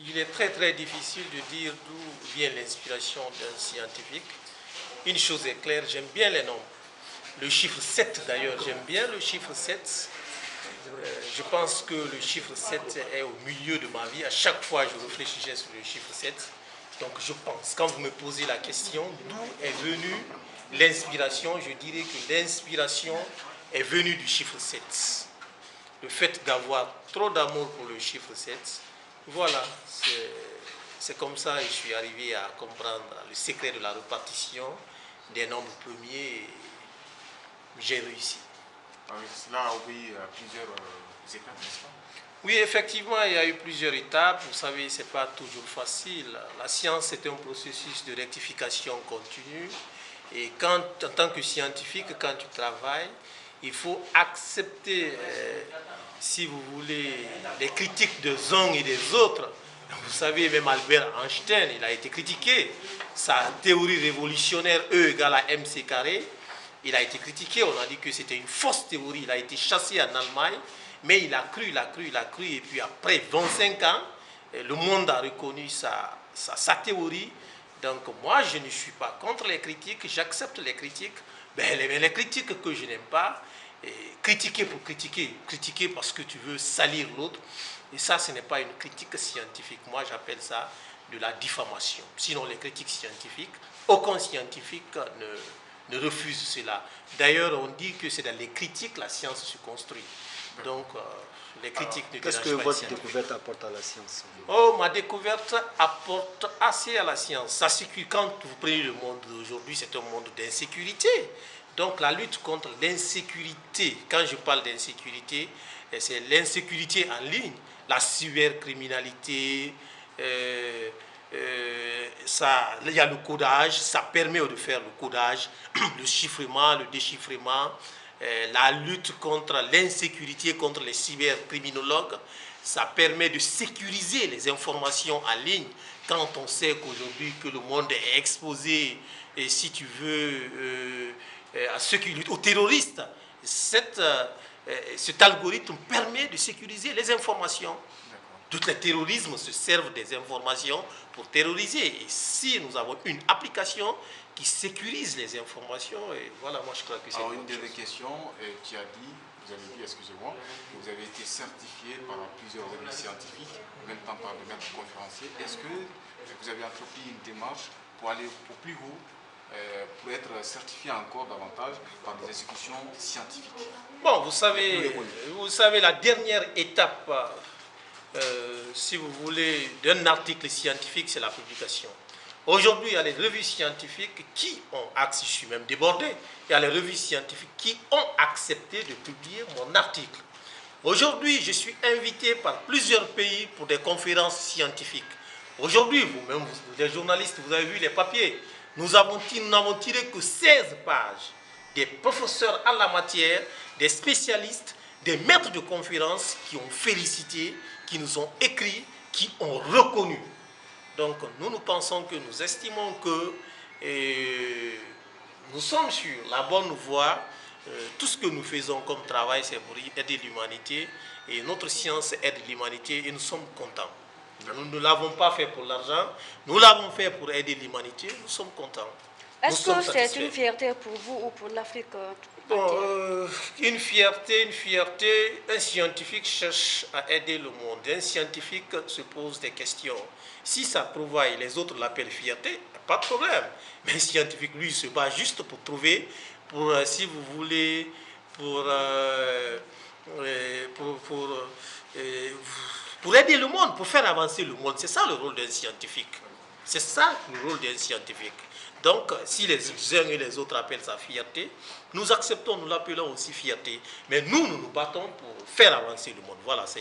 Il est très très difficile de dire d'où vient l'inspiration d'un scientifique. Une chose est claire, j'aime bien les nombres. Le chiffre 7 d'ailleurs, j'aime bien le chiffre 7. Je pense que le chiffre 7 est au milieu de ma vie. À chaque fois, je réfléchissais sur le chiffre 7. Donc je pense, quand vous me posez la question, d'où est venue l'inspiration, je dirais que l'inspiration est venue du chiffre 7. Le fait d'avoir trop d'amour pour le chiffre 7, voilà, c'est comme ça que je suis arrivé à comprendre le secret de la répartition des nombres premiers et j'ai réussi. Cela a obéi à plusieurs étapes, n'est-ce pas? Oui, effectivement, il y a eu plusieurs étapes. Vous savez, ce n'est pas toujours facile. La science est un processus de rectification continue. Et en tant que scientifique, quand tu travailles, il faut accepter, si vous voulez, les critiques des uns et des autres. Vous savez, même Albert Einstein, il a été critiqué. Sa théorie révolutionnaire E égale à mc carré, il a été critiqué. On a dit que c'était une fausse théorie. Il a été chassé en Allemagne. Mais il a cru, et puis après 25 ans, le monde a reconnu sa théorie. Donc moi, je ne suis pas contre les critiques, j'accepte les critiques. Mais les critiques que je n'aime pas, critiquer pour critiquer, critiquer parce que tu veux salir l'autre, et ça, ce n'est pas une critique scientifique. Moi, j'appelle ça de la diffamation. Sinon, les critiques scientifiques, aucun scientifique ne refuse cela. D'ailleurs, on dit que c'est dans les critiques que la science se construit. Donc, les critiques ne dérangent pas. Qu'est-ce que votre découverte apporte à la science? Oh, ma découverte apporte assez à la science. Ça sécure, quand vous prenez le monde d'aujourd'hui, c'est un monde d'insécurité. Donc, la lutte contre l'insécurité, quand je parle d'insécurité, c'est l'insécurité en ligne, la cybercriminalité, il y a le codage, ça permet de faire le codage, le chiffrement, le déchiffrement, la lutte contre l'insécurité, contre les cybercriminologues, ça permet de sécuriser les informations en ligne quand on sait qu'aujourd'hui que le monde est exposé, et si tu veux, à ceux qui luttent, aux terroristes. Cet algorithme permet de sécuriser les informations. Tous les terrorismes se servent des informations pour terroriser. Et si nous avons une application qui sécurise les informations, et voilà, moi je crois que c'est... Alors une dernière question, tu as dit, vous avez dit, excusez-moi, que vous avez été certifié par plusieurs revues scientifiques, même temps par de maîtres conférenciers. Est-ce que vous avez entrepris une démarche pour aller au plus haut, pour être certifié encore davantage par des institutions scientifiques? Bon, vous savez, la dernière étape, si vous voulez, d'un article scientifique, c'est la publication. Aujourd'hui, il y a les revues scientifiques qui ont accepté, je suis même débordé, il y a les revues scientifiques qui ont accepté de publier mon article. Aujourd'hui, je suis invité par plusieurs pays pour des conférences scientifiques. Aujourd'hui, vous-même, vous, les journalistes, vous avez vu les papiers. Nous n'avons tiré que 16 pages. Des professeurs en la matière, des spécialistes, des maîtres de conférences qui ont félicité, qui nous ont écrit, qui ont reconnu. Donc nous pensons que nous estimons que nous sommes sur la bonne voie. Tout ce que nous faisons comme travail, c'est pour aider l'humanité. Et notre science aide l'humanité et nous sommes contents. Nous ne l'avons pas fait pour l'argent, nous l'avons fait pour aider l'humanité, nous sommes contents. Est-ce que c'est une fierté pour vous ou pour l'Afrique? Bon, une fierté, un scientifique cherche à aider le monde. Un scientifique se pose des questions. Si ça prouve, les autres l'appellent fierté, pas de problème. Mais un scientifique, lui, se bat juste pour trouver, si vous voulez, pour aider le monde, pour faire avancer le monde. C'est ça le rôle d'un scientifique. C'est ça le rôle d'un scientifique. Donc, si les uns et les autres appellent ça fierté, nous acceptons, nous l'appelons aussi fierté. Mais nous, nous nous battons pour faire avancer le monde. Voilà, c'est